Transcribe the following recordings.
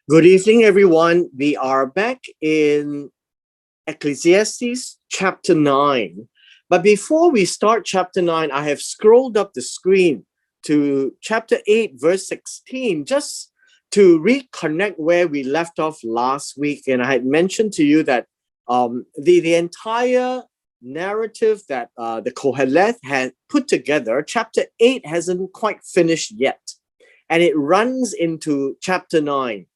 Good evening, everyone. We are back in Ecclesiastes Chapter 9. But before we start Chapter 9, I have scrolled up the screen to Chapter 8, verse 16, just to reconnect where we left off last week. And I had mentioned to you that the entire narrative that the Koheleth had put together, Chapter 8 hasn't quite finished yet. And it runs into Chapter 9.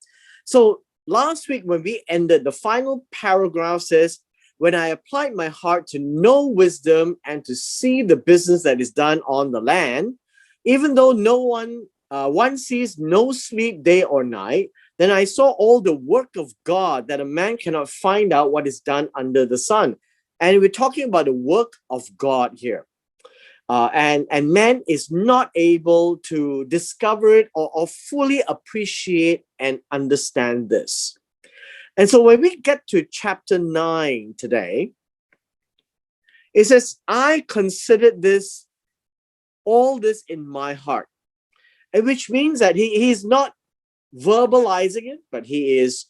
So last week when we ended, the final paragraph says, when I applied my heart to know wisdom and to see the business that is done on the land, even though one sees no sleep day or night, then I saw all the work of God that a man cannot find out what is done under the sun. And we're talking about the work of God here. And man is not able to discover it or fully appreciate and understand this. And so when we get to chapter 9 today, it says, I considered all this in my heart, and which means that he's not verbalizing it, but he is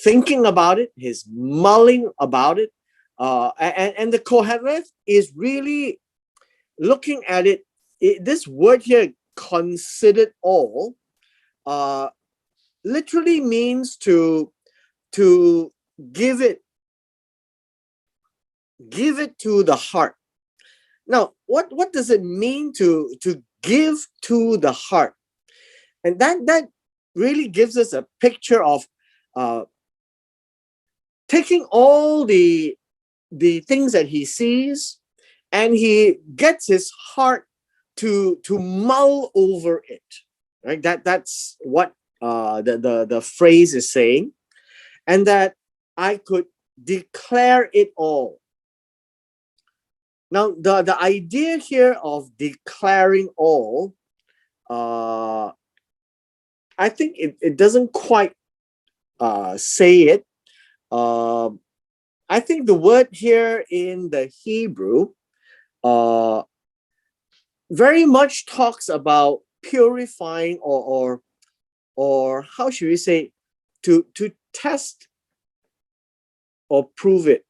thinking about it, he's mulling about it. And the Koheleth is really looking at it, this word here, considered all, literally means to give it to the heart. Now, what does it mean to give to the heart? And that really gives us a picture of taking all the things that he sees, and he gets his heart to mull over it, right? That's what the phrase is saying, and that I could declare it all. Now, the idea here of declaring all, I think it doesn't quite say it. I think the word here in the Hebrew very much talks about purifying or how should we say, to test or prove it.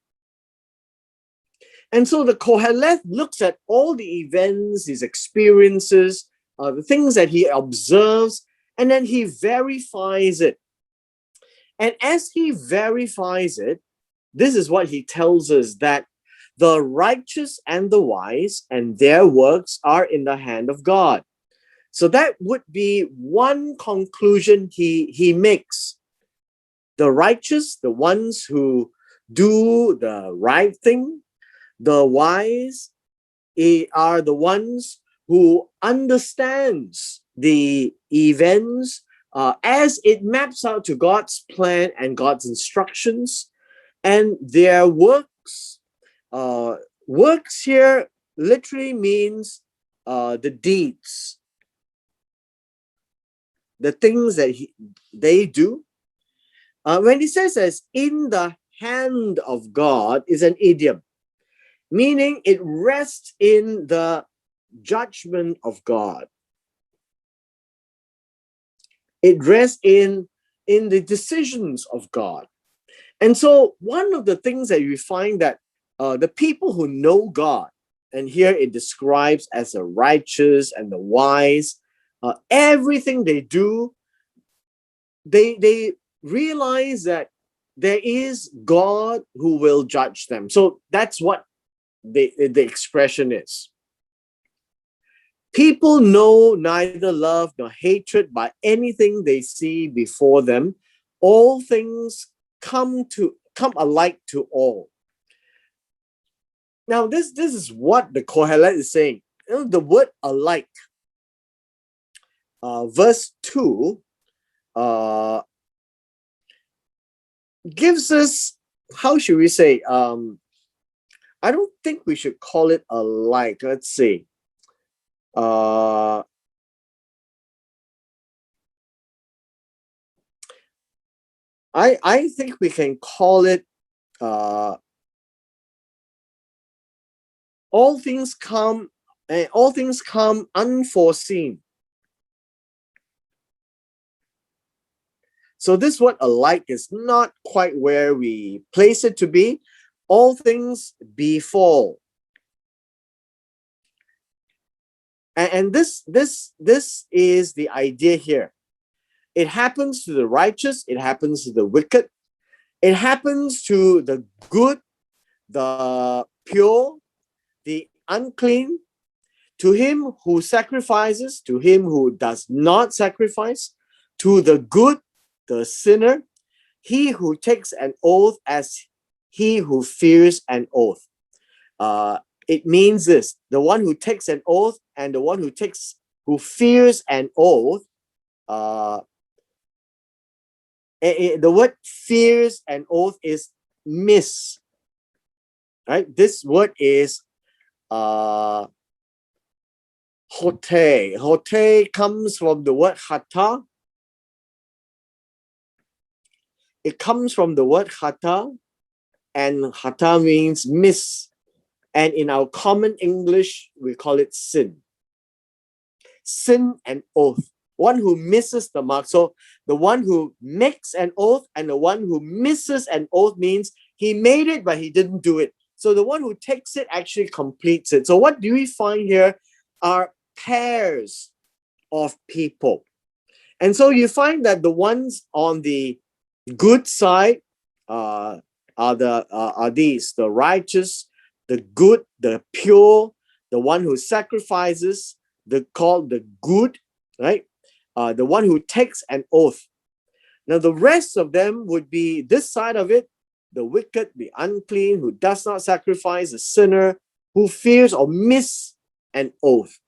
And so the Koheleth looks at all the events, his experiences, the things that he observes, and then he verifies it. And as he verifies it, this is what he tells us, that the righteous and the wise and their works are in the hand of God. So that would be one conclusion he makes. The righteous, the ones who do the right thing, the wise are the ones who understands the events as it maps out to God's plan and God's instructions, and their works. Works here literally means the deeds, the things that they do. When he says as in the hand of God is an idiom, meaning it rests in the judgment of God. It rests in the decisions of God. And so one of the things that we find that the people who know God, and here it describes as the righteous and the wise, everything they do, they realize that there is God who will judge them. So that's what the expression is. People know neither love nor hatred by anything they see before them. All things come alike to all. Now, this is what the Koheleth is saying. The word alike, verse 2, gives us, how should we say, I don't think we should call it alike. Let's see. I think we can call it all things come unforeseen. So this word alike is not quite where we place it to be. All things befall. And this is the idea here. It happens to the righteous, it happens to the wicked, it happens to the good, the pure, the unclean, to him who sacrifices, to him who does not sacrifice, to the good, the sinner, he who takes an oath as he who fears an oath. It means this: the one who takes an oath and the one who fears an oath. The word fears an oath is miss. Right? This word is hote. Hote comes from the word hata. It comes from the word hata, and hata means miss. And in our common English, we call it sin. Sin and oath. One who misses the mark. So the one who makes an oath and the one who misses an oath means he made it, but he didn't do it. So the one who takes it actually completes it. So what do we find here are pairs of people. And so you find that the ones on the good side are these: the righteous, the good, the pure, the one who sacrifices, called the good, right? The one who takes an oath. Now the rest of them would be this side of it: the wicked, the unclean, who does not sacrifice, the sinner, who fears or miss an oath.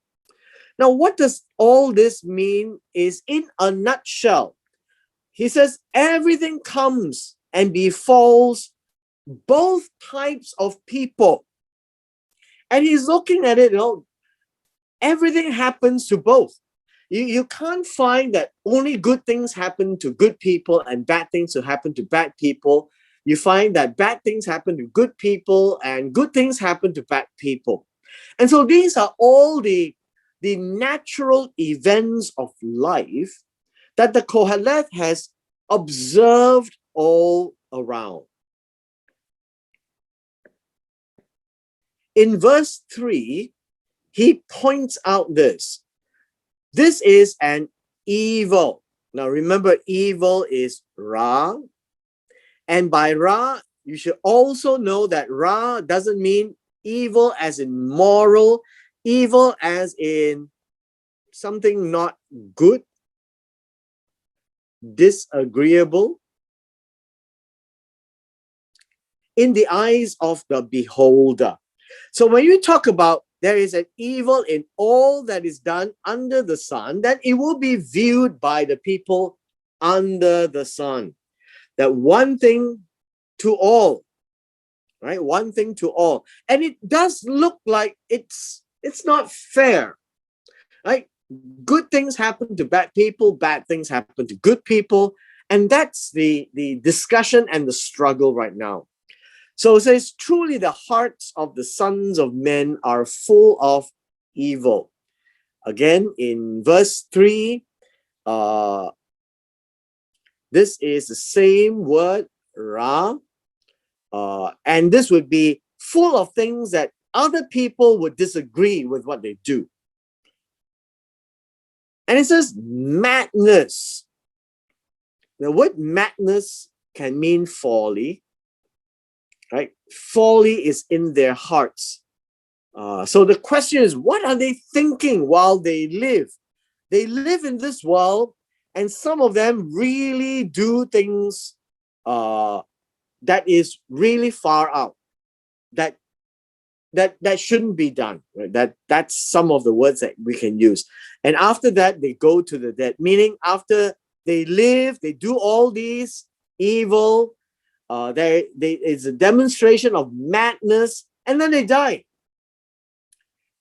Now what does all this mean is, in a nutshell, he says everything comes and befalls both types of people. And he's looking at it, everything happens to both. You can't find that only good things happen to good people and bad things will happen to bad people. You find that bad things happen to good people and good things happen to bad people. And so these are all the natural events of life that the Kohelet has observed all around. In verse 3, he points out this. This is an evil. Now remember, evil is Ra. And by Ra, you should also know that Ra doesn't mean evil as in moral, evil as in something not good, disagreeable, in the eyes of the beholder. So when you talk about there is an evil in all that is done under the sun, then it will be viewed by the people under the sun. That one thing to all, right? One thing to all. And it does look like it's not fair, right? Good things happen to bad people, bad things happen to good people. And that's the discussion and the struggle right now. So it says, truly the hearts of the sons of men are full of evil. Again, in verse 3, this is the same word, Ra. And this would be full of things that other people would disagree with what they do. And it says madness. The word madness can mean folly. Right? Folly is in their hearts. So the question is, what are they thinking while they live? They live in this world, and some of them really do things that is really far out, that shouldn't be done. Right? That's some of the words that we can use. And after that, they go to the dead, meaning after they live, they do all these evil. There is a demonstration of madness, and then they die.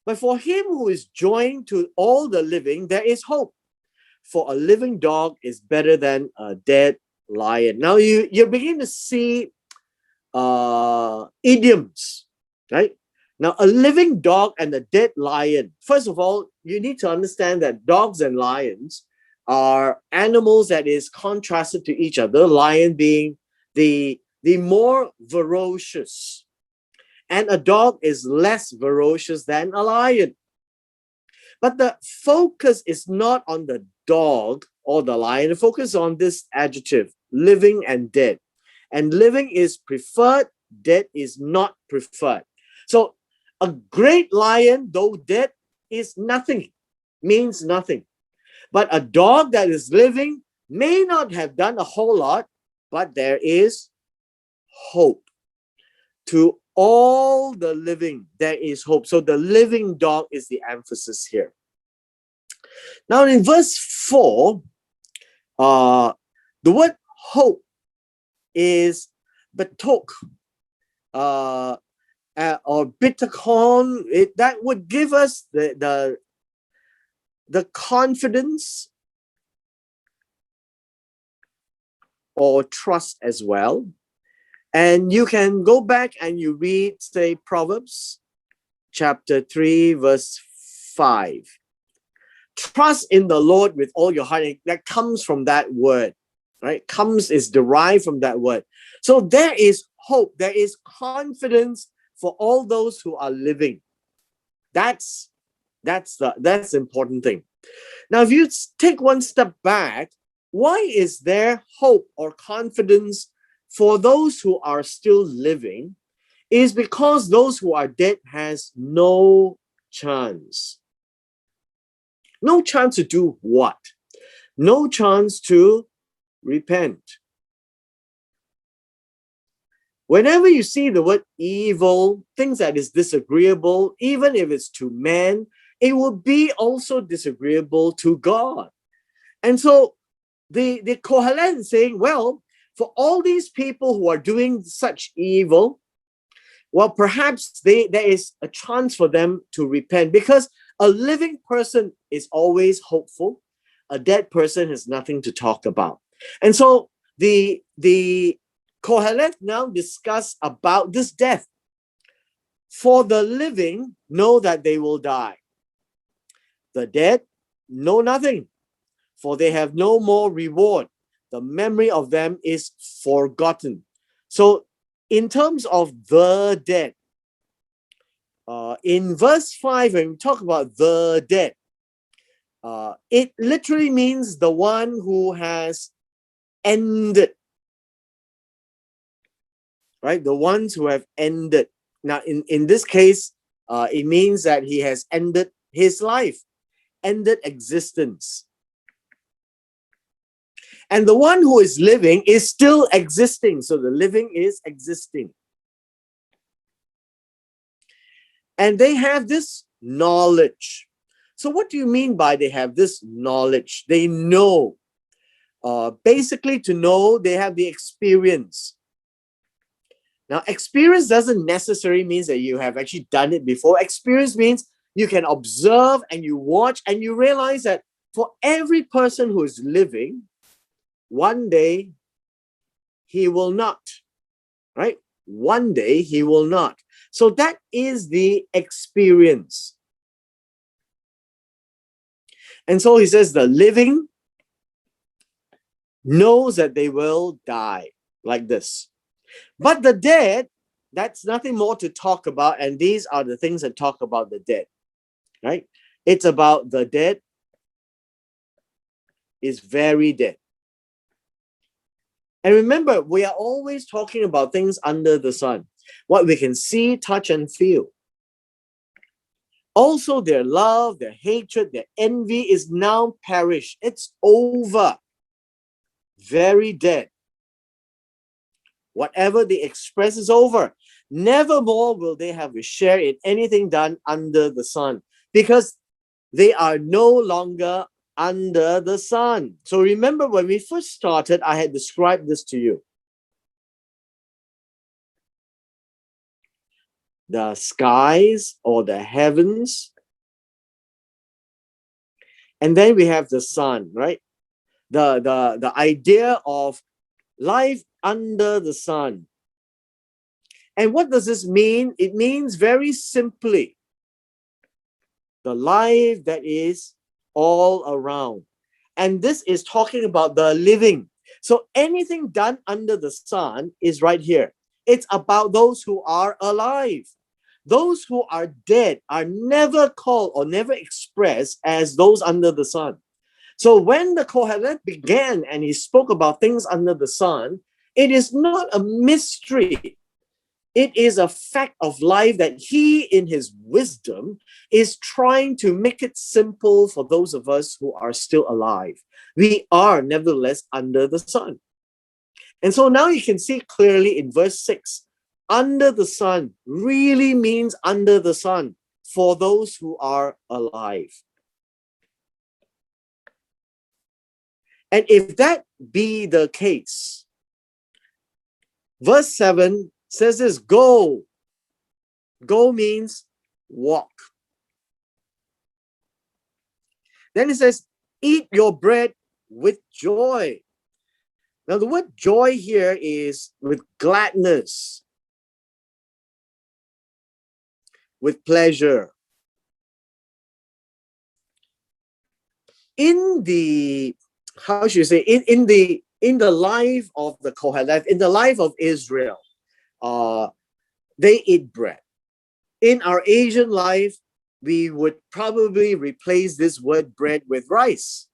But for him who is joined to all the living, there is hope. For a living dog is better than a dead lion. Now you begin to see idioms, right? Now a living dog and a dead lion. First of all, you need to understand that dogs and lions are animals that is contrasted to each other, lion being the more ferocious, and a dog is less ferocious than a lion. But the focus is not on the dog or the lion. The focus is on this adjective, living and dead. And living is preferred, dead is not preferred. So a great lion, though dead, is nothing, means nothing. But a dog that is living may not have done a whole lot, but there is hope. To all the living, there is hope. So the living dog is the emphasis here. Now in verse 4, the word hope is betok, or bitachon. That would give us the confidence or trust as well. And you can go back and you read, say, Proverbs chapter 3, verse 5. Trust in the Lord with all your heart. That comes from that word, right? Comes is derived from that word. So there is hope. There is confidence for all those who are living. That's the important thing. Now, if you take one step back, why is there hope or confidence for those who are still living? Is because those who are dead has no chance. No chance to do what? No chance to repent. Whenever you see the word evil, things that is disagreeable, even if it's to man, it will be also disagreeable to God. And so the Kohelet is saying, well, for all these people who are doing such evil, well, perhaps there is a chance for them to repent, because a living person is always hopeful. A dead person has nothing to talk about. And so the Kohelet now discuss about this death. For the living know that they will die. The dead know nothing, for they have no more reward. The memory of them is forgotten. So in terms of the dead, in verse 5, when we talk about the dead, it literally means the one who has ended, right? The ones who have ended. Now, in this case, it means that he has ended his life, ended existence. And the one who is living is still existing. So the living is existing. And they have this knowledge. So what do you mean by they have this knowledge? They know. Basically, to know, they have the experience. Now, experience doesn't necessarily mean that you have actually done it before. Experience means you can observe and you watch and you realize that for every person who is living, one day he will not, right? One day he will not. So that is the experience. And so he says the living knows that they will die, like this. But the dead, that's nothing more to talk about. And these are the things that talk about the dead, right? It's about the dead is very dead. And remember, we are always talking about things under the sun, what we can see, touch, and feel. Also, their love, their hatred, their envy is now perished. It's over. Very dead. Whatever they express is over. Nevermore will they have a share in anything done under the sun, because they are no longer under the sun. So remember, when we first started, I had described this to you. The skies or the heavens. And then we have the sun, right? The idea of life under the sun. And what does this mean? It means very simply the life that is all around. And this is talking about the living. So anything done under the sun is right here. It's about those who are alive. Those who are dead are never called or never expressed as those under the sun. So when the Kohelet began and he spoke about things under the sun, it is not a mystery. It is a fact of life that he, in his wisdom, is trying to make it simple for those of us who are still alive. We are nevertheless under the sun. And so now you can see clearly in verse 6, under the sun really means under the sun for those who are alive. And if that be the case, verse 7 says this, go. Go means walk. Then it says, eat your bread with joy. Now the word joy here is with gladness, with pleasure. In the, how should you say, in the life of the Koheleth, in the life of Israel, they eat bread. In our Asian life, we would probably replace this word bread with rice,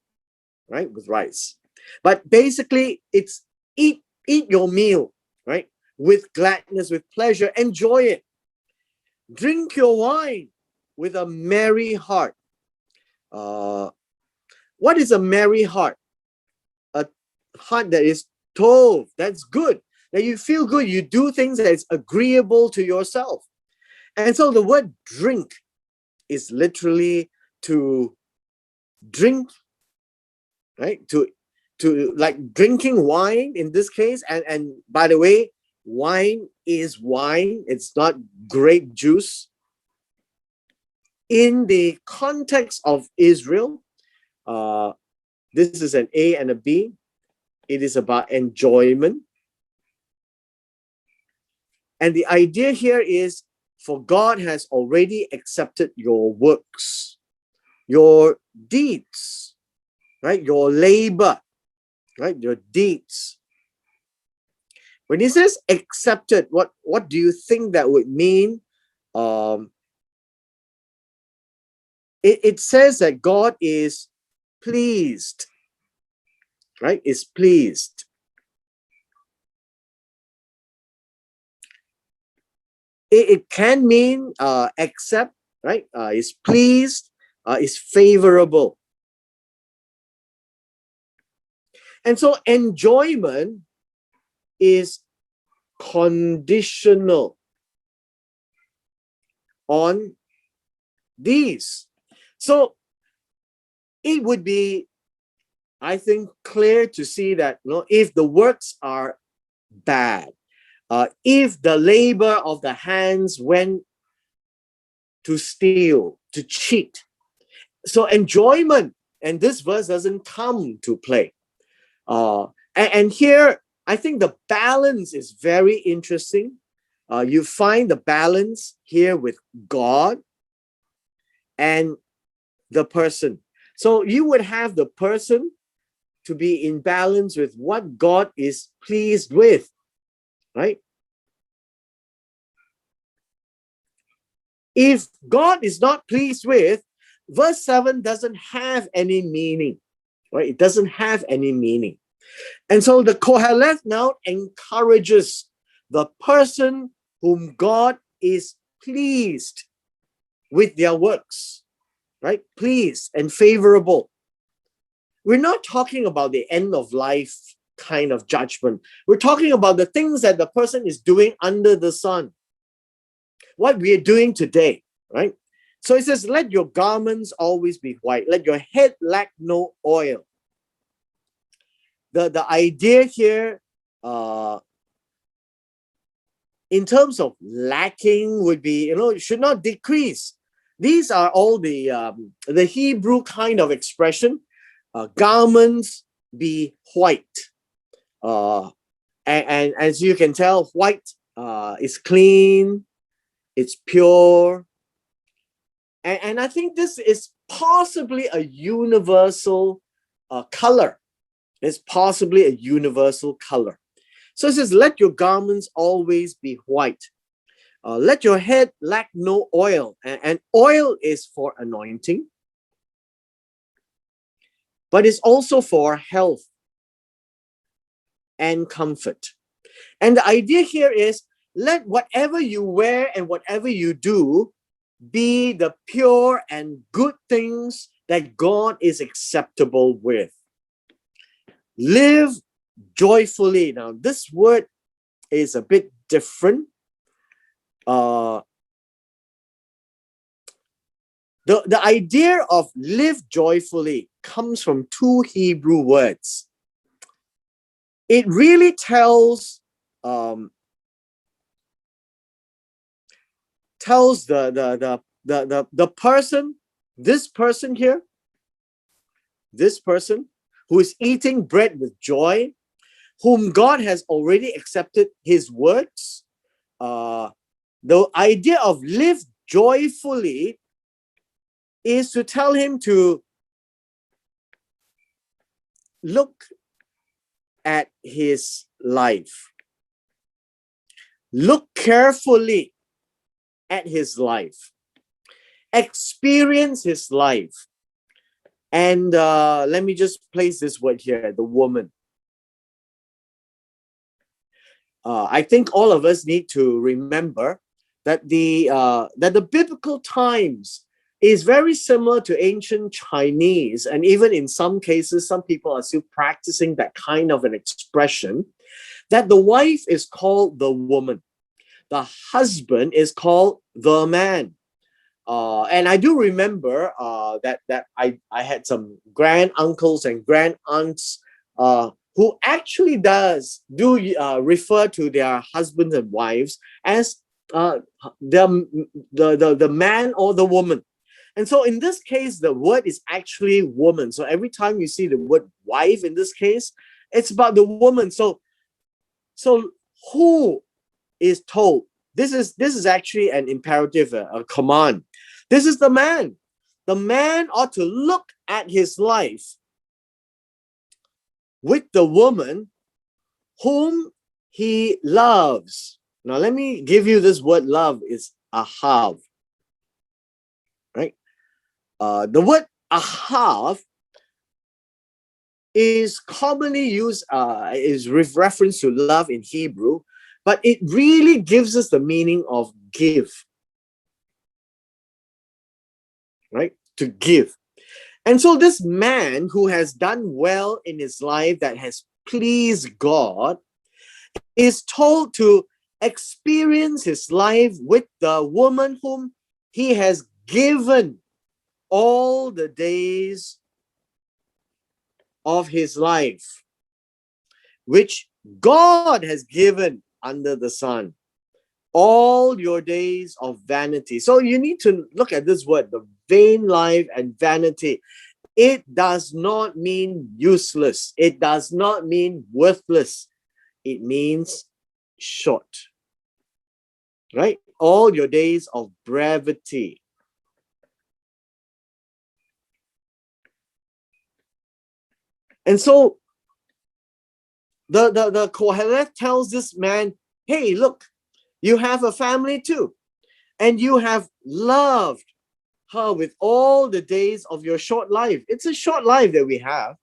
right? With rice. But basically, it's eat your meal, right? With gladness, with pleasure, enjoy it. Drink your wine with a merry heart. What is a merry heart? A heart that is tov, that's good, that you feel good, you do things that is agreeable to yourself. And so the word drink is literally to drink, right? To like drinking wine in this case. And by the way, wine is wine. It's not grape juice. In the context of Israel, this is an A and a B. It is about enjoyment. And the idea here is, for God has already accepted your works, your deeds, right? Your labor, right? Your deeds. When he says accepted, what do you think that would mean? It says that God is pleased, right? Is pleased. It can mean accept, right? Is pleased, is favorable. And so enjoyment is conditional on these. So it would be, I think, clear to see that, you know, if the works are bad, if the labor of the hands went to steal, to cheat, so enjoyment, and this verse doesn't come to play. And here, I think the balance is very interesting. You find the balance here with God and the person. So you would have the person to be in balance with what God is pleased with, right? If God is not pleased with, verse 7 doesn't have any meaning, right? It doesn't have any meaning. And so the Koheleth now encourages the person whom God is pleased with their works, right? Pleased and favorable. We're not talking about the end of life kind of judgment. We're talking about the things that the person is doing under the sun. What we are doing today, right? So it says, let your garments always be white. Let your head lack no oil. The idea here, in terms of lacking, would be, you know, it should not decrease. These are all the Hebrew kind of expression. Garments be white. And as you can tell, white is clean, it's pure. And I think this is possibly a universal color. It's possibly a universal color. So it says, let your garments always be white. Let your head lack no oil. And oil is for anointing, but it's also for health and comfort. And the idea here is, let whatever you wear and whatever you do be the pure and good things that God is acceptable with. Live joyfully. Now, this word is a bit different. The idea of live joyfully comes from two Hebrew words. It really tells the person, this person here, this person who is eating bread with joy, whom God has already accepted his words. The idea of live joyfully is to tell him to look at his life. Look carefully at his life. Experience his life. And let me just place this word here, the woman. I think all of us need to remember that the biblical times is very similar to ancient Chinese, and even in some cases, some people are still practicing that kind of an expression, that the wife is called the woman, the husband is called the man. And I do remember that I had some grand uncles and grand aunts who actually do refer to their husbands and wives as the man or the woman. And so in this case, the word is actually woman. So every time you see the word wife in this case, it's about the woman. So who is told? This is actually an imperative, a command. This is the man. The man ought to look at his life with the woman whom he loves. Now, let me give you this word love is ahav. Right? The word ahav is commonly used, is with reference to love in Hebrew, but it really gives us the meaning of give. Right? To give. And so this man who has done well in his life, that has pleased God, is told to experience his life with the woman whom he has given all the days of his life, which God has given under the sun. All your days of vanity. So you need to look at this word, the vain life and vanity. It does not mean useless. It does not mean worthless. It means short. Right? All your days of brevity. And so the Kohelet tells this man, hey, look, you have a family too, and you have loved her with all the days of your short life. It's a short life that we have,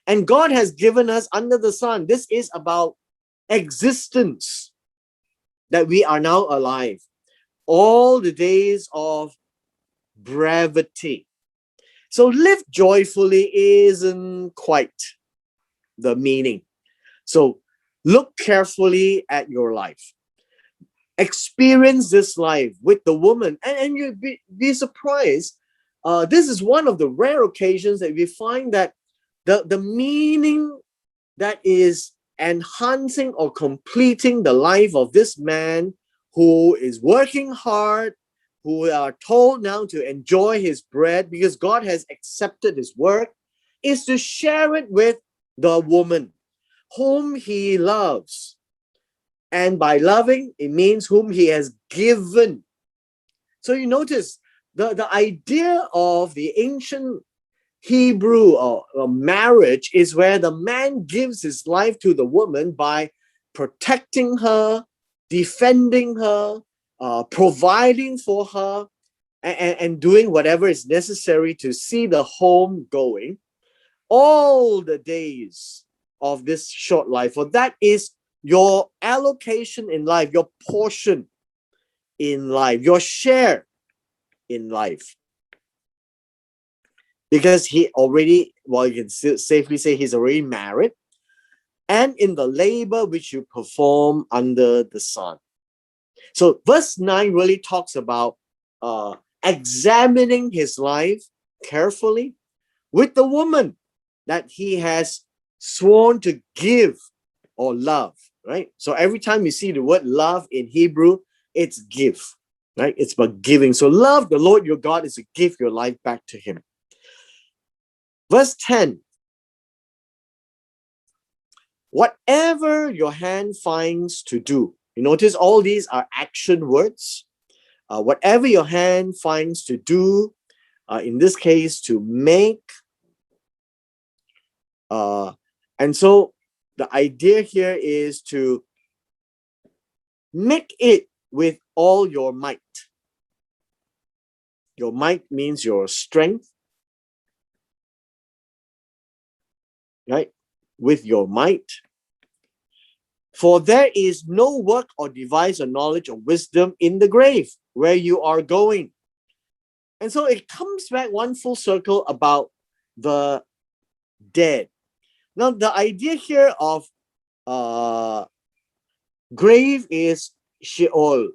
and God has given us under the sun. This is about existence, that we are now alive. All the days of brevity. So live joyfully isn't quite the meaning. So look carefully at your life. Experience this life with the woman, and you'd be surprised. This is one of the rare occasions that we find that the meaning that is enhancing or completing the life of this man who is working hard, who are told now to enjoy his bread because God has accepted his work, is to share it with the woman whom he loves. And by loving, it means whom he has given. So you notice the idea of the ancient Hebrew or marriage is where the man gives his life to the woman by protecting her, defending her, providing for her, and doing whatever is necessary to see the home going all the days of this short life. For that is your allocation in life, your portion in life, your share in life. Because he already, well, you can safely say he's already married, and in the labor which you perform under the sun. So verse 9 really talks about examining his life carefully with the woman that he has sworn to give or love, right? So every time you see the word love in Hebrew, it's give, right? It's about giving. So love the Lord your God is to give your life back to him. Verse 10, whatever your hand finds to do. You notice all these are action words. Whatever your hand finds to do, in this case, to make. And so the idea here is to make it with all your might. Your might means your strength, right? With your might. For there is no work or device or knowledge or wisdom in the grave where you are going. And so it comes back one full circle about the dead. Now, the idea here of grave is Sheol.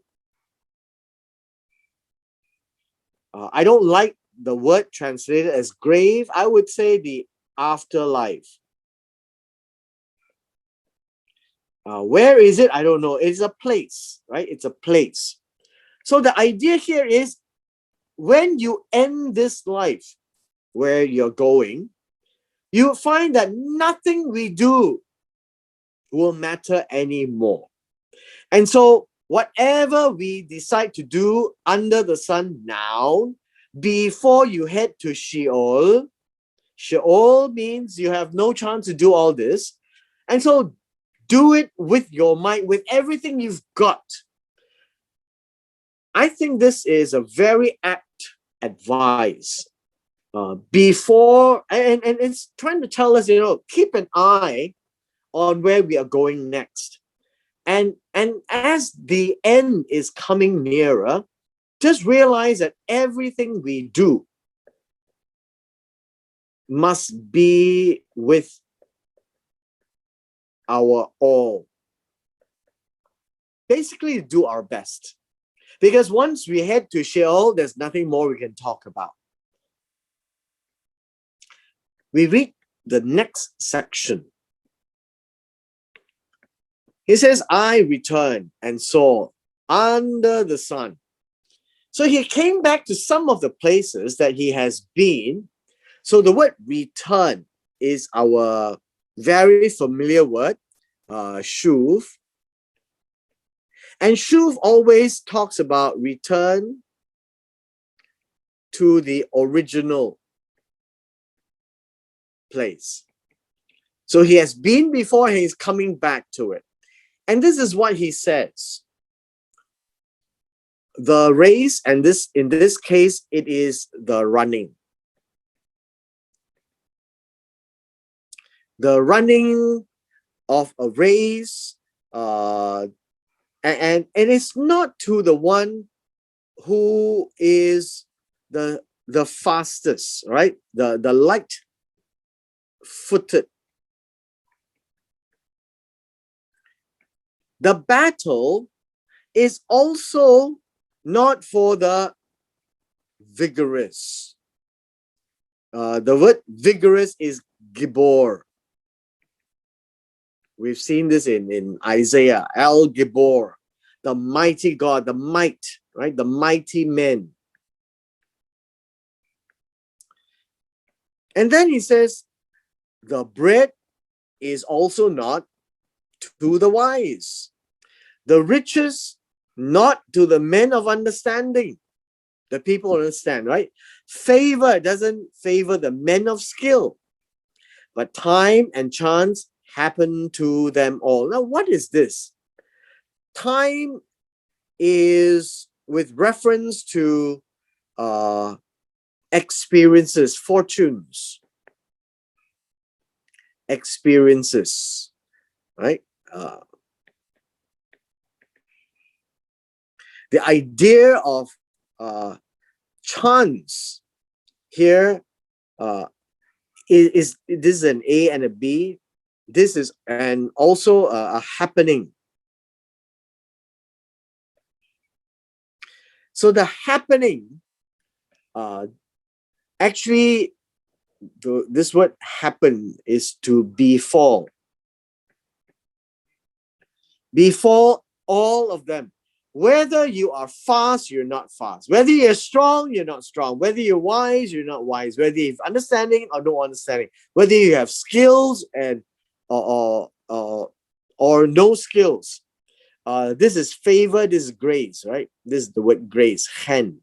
I don't like the word translated as grave. I would say the afterlife. Where is it? I don't know. It's a place, right? It's a place. So the idea here is when you end this life where you're going, you find that nothing we do will matter anymore. And so whatever we decide to do under the sun now, before you head to Sheol, Sheol means you have no chance to do all this. And so do it with your might, with everything you've got. I think this is a very apt advice. Before, and it's trying to tell us, keep an eye on where we are going next. And as the end is coming nearer, just realize that everything we do must be with our all. Basically, do our best. Because once we head to Sheol, there's nothing more we can talk about. We read the next section. He says, I returned and saw under the sun. So he came back to some of the places that he has been. So the word return is our very familiar word, shuv. And shuv always talks about return to the original place. So he has been before, he's coming back to it. And this is what he says. The race, and in this case, it is the running. The running of a race, and it's not to the one who is the fastest, right? The light-footed. The battle is also not for the vigorous. The word vigorous is Gibor. We've seen this in Isaiah, El Gibor, the mighty God, the might, right? The mighty men. And then he says, the bread is also not to the wise, the riches not to the men of understanding. The people understand, right? Favor doesn't favor the men of skill, but time and chance happen to them all. Now, what is this? Time is with reference to experiences, fortunes, experiences, right? The idea of chance here is this is an A and a B. This is and also a happening. So the happening, actually, this word happen is to befall. Befall all of them. Whether you are fast, you're not fast. Whether you're strong, you're not strong. Whether you're wise, you're not wise. Whether you have understanding or no understanding. Whether you have skills and or no skills. This is favor, this is grace, right? This is the word grace, hen.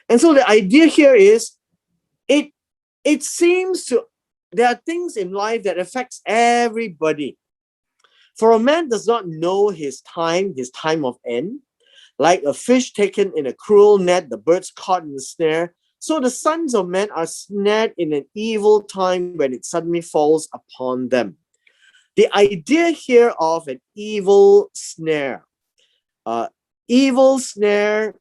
And so the idea here is, it seems to, there are things in life that affects everybody. For a man does not know his time of end. Like a fish taken in a cruel net, the birds caught in the snare. So the sons of men are snared in an evil time when it suddenly falls upon them. The idea here of an evil snare. Evil snare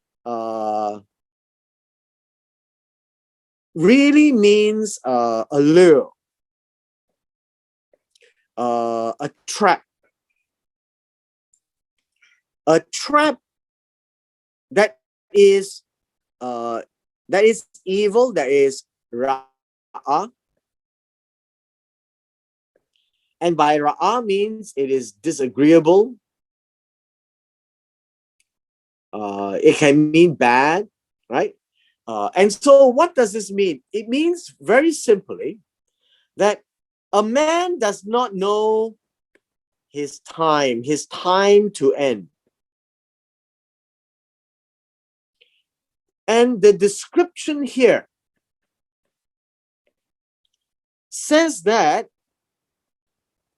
really means a lure, a trap. A trap that is evil, that is ra'ah. And by ra'ah means it is disagreeable. It can mean bad, right? And so what does this mean? It means very simply that a man does not know his time to end. And the description here says that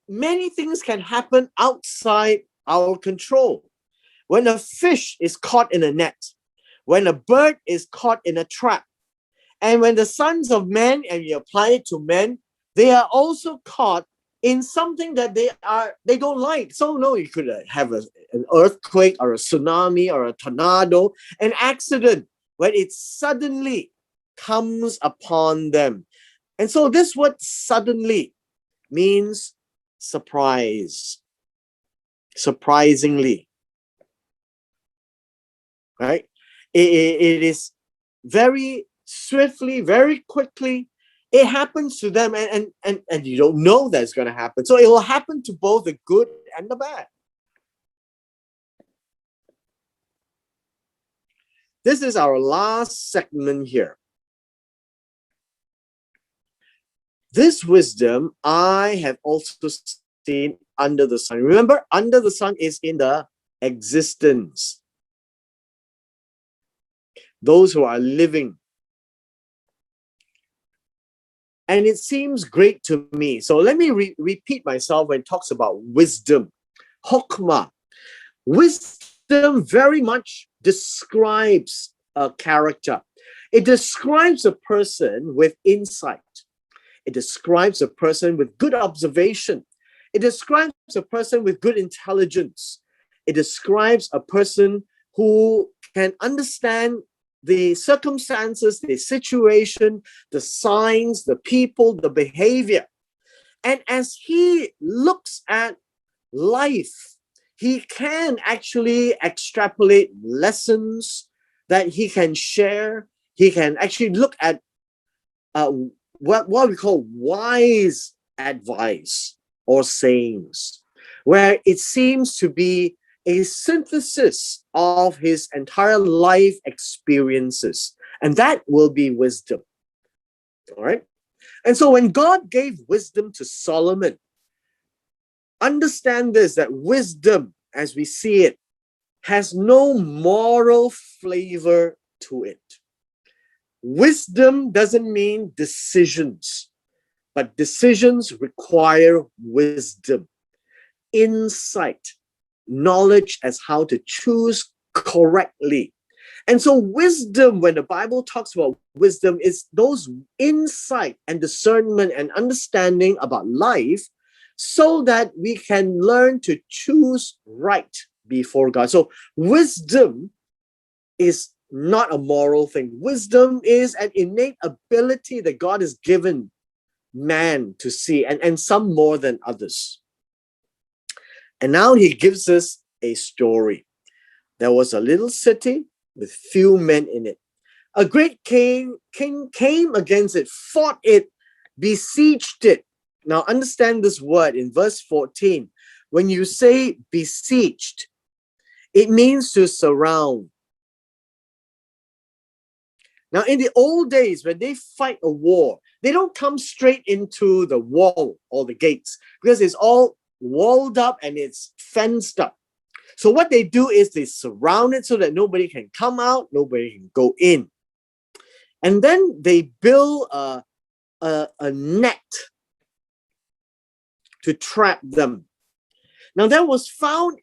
many things can happen outside our control. When a fish is caught in a net, when a bird is caught in a trap, and when the sons of men, and you apply it to men, they are also caught in something that they don't like. So no, you could have an earthquake or a tsunami or a tornado, an accident, when it suddenly comes upon them. And so this word suddenly means surprise, surprisingly, right? It is very swiftly, very quickly. It happens to them, and you don't know that's going to happen. So it will happen to both the good and the bad. This is our last segment here. This wisdom I have also seen under the sun. Remember, under the sun is in the existence. Those who are living. And it seems great to me. So let me repeat myself when it talks about wisdom. Hokmah. Wisdom very much describes a character. It describes a person with insight. It describes a person with good observation. It describes a person with good intelligence. It describes a person who can understand the circumstances, the situation, the signs, the people, the behavior. And as he looks at life, he can actually extrapolate lessons that he can share. He can actually look at what we call wise advice or sayings, where it seems to be a synthesis of his entire life experiences. And that will be wisdom. All right. And so when God gave wisdom to Solomon, understand this, that wisdom, as we see it, has no moral flavor to it. Wisdom doesn't mean decisions, but decisions require wisdom, insight, knowledge as how to choose correctly. And so wisdom, when the Bible talks about wisdom, is those insight and discernment and understanding about life so that we can learn to choose right before God. So wisdom is not a moral thing. Wisdom is an innate ability that God has given man to see, and some more than others. And now he gives us a story. There was a little city with few men in it. A great king came against it, fought it, besieged it. Now understand this word in verse 14. When you say besieged, it means to surround. Now in the old days, when they fight a war, they don't come straight into the wall or the gates because it's all walled up and it's fenced up. So what they do is they surround it so that nobody can come out, nobody can go in. And then they build a net to trap them. Now there was found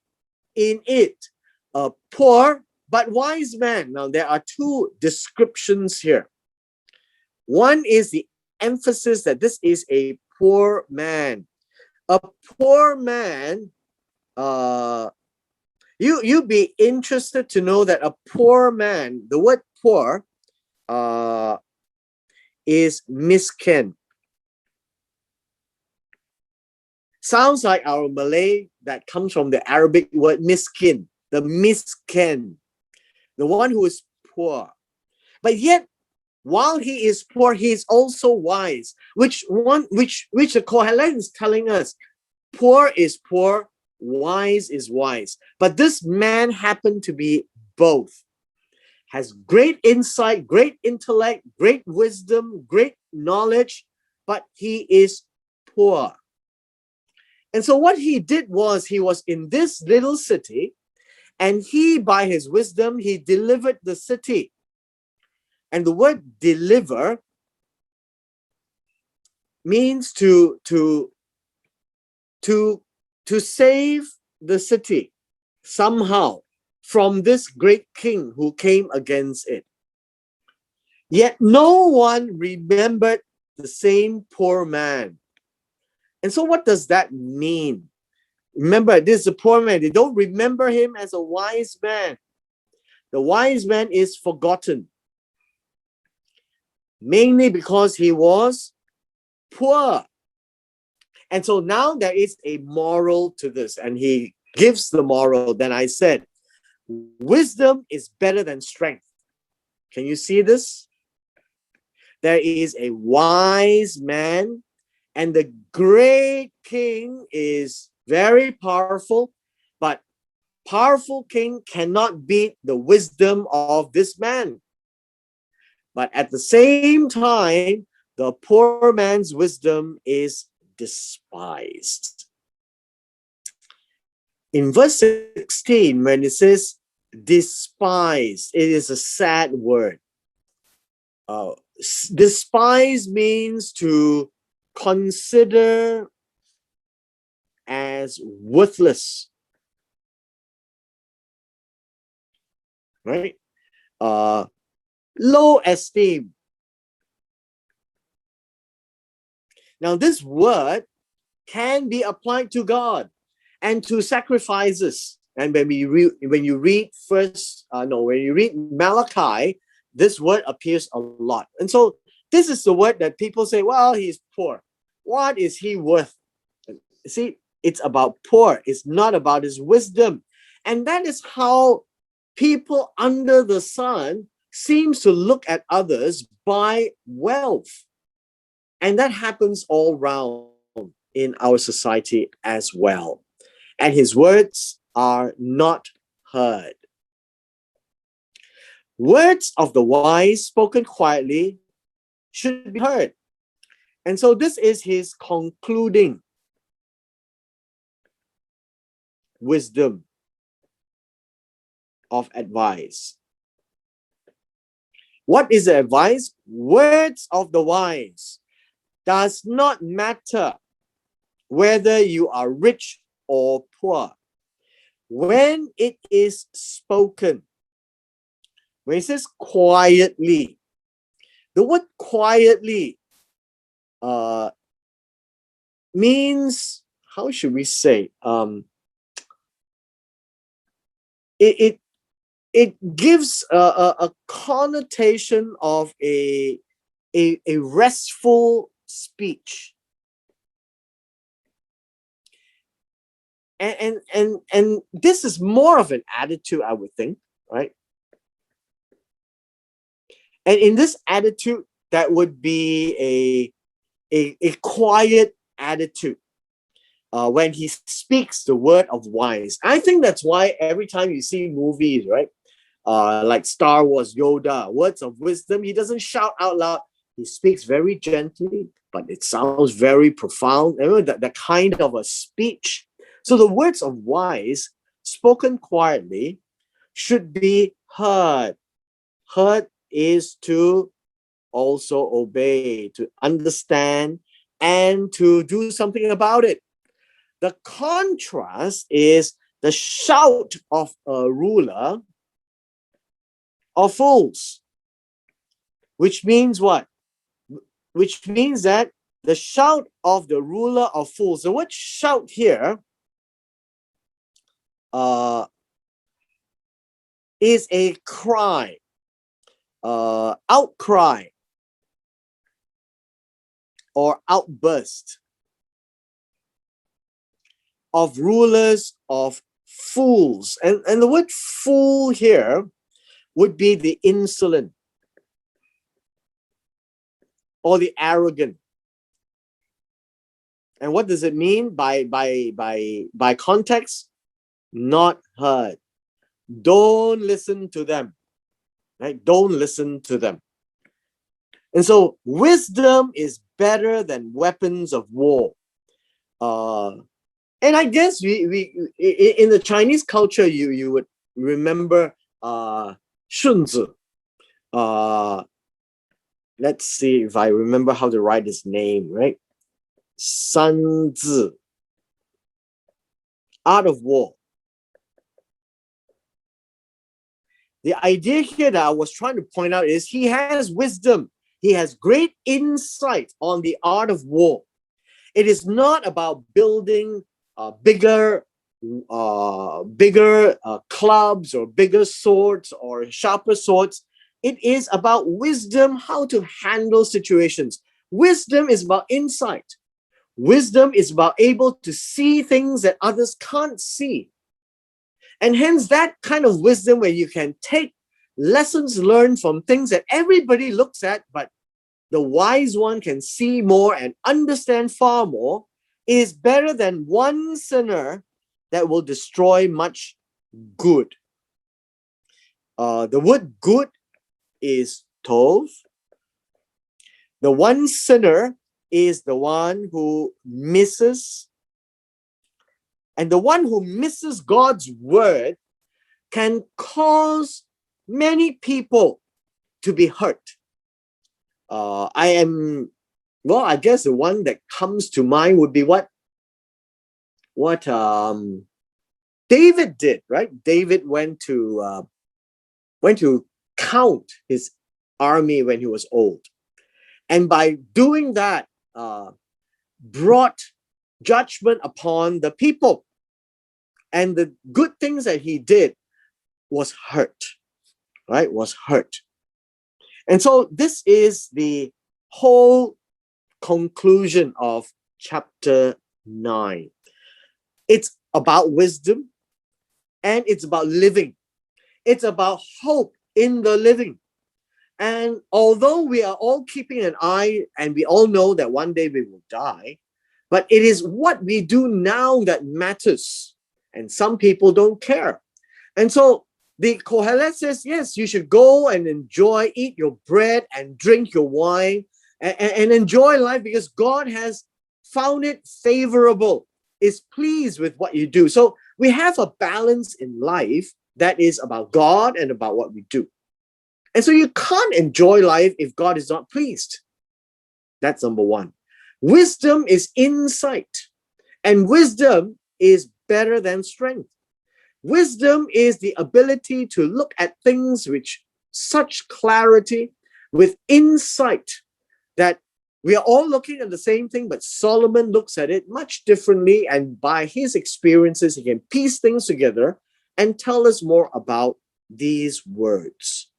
in it a poor but wise man. Now there are two descriptions here. One is the emphasis that this is a poor man. A poor man, you'd be interested to know that a poor man, the word poor is miskin. Sounds like our Malay that comes from the Arabic word miskin, the miskin, the one who is poor. But yet, while he is poor, he is also wise. Which the Kohelet is telling us, poor is poor, wise is wise. But this man happened to be both. Has great insight, great intellect, great wisdom, great knowledge, but he is poor. And so what he did was he was in this little city, and he, by his wisdom, he delivered the city. And the word deliver means to save the city somehow from this great king who came against it. Yet no one remembered the same poor man. And so what does that mean? Remember, this is a poor man. They don't remember him as a wise man. The wise man is forgotten, mainly because he was poor. And so now there is a moral to this, and he gives the moral. Then I said, wisdom is better than strength. Can you see this? There is a wise man, and the great king is very powerful, but powerful king cannot beat the wisdom of this man. But at the same time, the poor man's wisdom is despised. In verse 16, when it says despise, it is a sad word. Despise means to consider as worthless, right? Low esteem. Now, this word can be applied to God and to sacrifices. And when you read Malachi, this word appears a lot. And so this is the word that people say, well, he's poor. What is he worth? See, it's about poor. It's not about his wisdom. And that is how people under the sun seems to look at others by wealth. And that happens all around in our society as well. And his words are not heard. Words of the wise spoken quietly should be heard. And so this is his concluding wisdom. of advice. What is the advice? Words of the wise does not matter whether you are rich or poor. When it is spoken, when it says quietly, the word quietly means, how should we say? It gives a connotation of a restful speech. And this is more of an attitude, I would think, right? And in this attitude, that would be a quiet attitude when he speaks the word of wise. I think that's why every time you see movies, right, like Star Wars, Yoda, words of wisdom, he doesn't shout out loud. He speaks very gently, but it sounds very profound. You know, that kind of a speech. So the words of wise, spoken quietly, should be heard. Heard is to also obey, to understand, and to do something about it. The contrast is the shout of a ruler of fools, which means what? Which means that the shout of the ruler of fools, the word shout here is a cry, outcry, or outburst of rulers of fools. And the word fool here would be the insolent or the arrogant. And what does it mean by context? Not heard. Don't listen to them. Right? Don't listen to them. And so wisdom is better than weapons of war. And I guess we in the Chinese culture, you would remember Shunzi. Let's see if I remember how to write his name, right? Sanzi. Art of War. The idea here that I was trying to point out is he has wisdom. He has great insight on the art of war. It is not about building bigger clubs or bigger swords or sharper swords. It is about wisdom, how to handle situations. Wisdom is about insight. Wisdom is about able to see things that others can't see. And hence that kind of wisdom where you can take lessons learned from things that everybody looks at, but the wise one can see more and understand far more, is better than one sinner that will destroy much good. The word good is tov. The one sinner is the one who misses. And the one who misses God's word can cause many people to be hurt. I guess the one that comes to mind would be what David did, right? David went to count his army when he was old. And by doing that, brought judgment upon the people. And the good things that he did was hurt, right? Was hurt. And so this is the whole conclusion of chapter 9. It's about wisdom and it's about living. It's about hope in the living. And although we are all keeping an eye and we all know that one day we will die, but it is what we do now that matters. And some people don't care. And so the Kohelet says, yes, you should go and enjoy, eat your bread and drink your wine and enjoy life because God has found it favorable, is pleased with what you do. So we have a balance in life that is about God and about what we do. And so you can't enjoy life if God is not pleased. That's number one. Wisdom is insight, and wisdom is better than strength. Wisdom is the ability to look at things with such clarity, with insight, that we are all looking at the same thing, but Solomon looks at it much differently, and by his experiences, he can piece things together and tell us more about these words.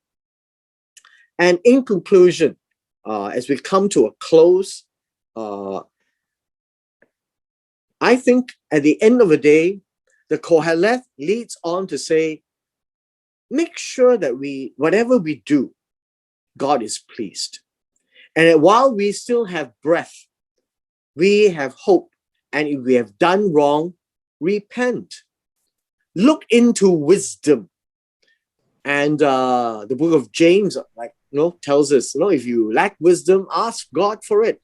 And in conclusion, as we come to a close, I think at the end of the day, the Koheleth leads on to say, make sure that whatever we do, God is pleased. And while we still have breath, we have hope. And if we have done wrong, repent. Look into wisdom. And the book of James, tells us, if you lack wisdom, ask God for it.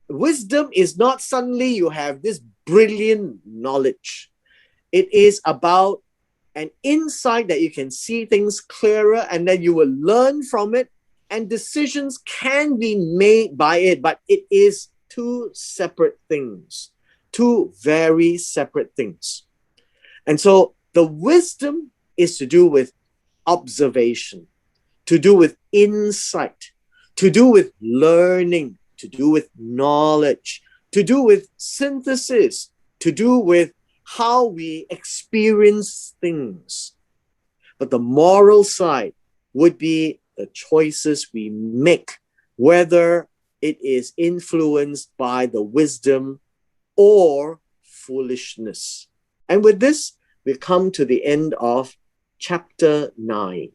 Wisdom is not suddenly you have this brilliant knowledge. It is about an insight that you can see things clearer, and then you will learn from it, and decisions can be made by it, but it is two separate things, two very separate things. And so the wisdom is to do with observation, to do with insight, to do with learning, to do with knowledge, to do with synthesis, to do with how we experience things. But the moral side would be the choices we make, whether it is influenced by the wisdom or foolishness. And with this, we come to the end of chapter 9.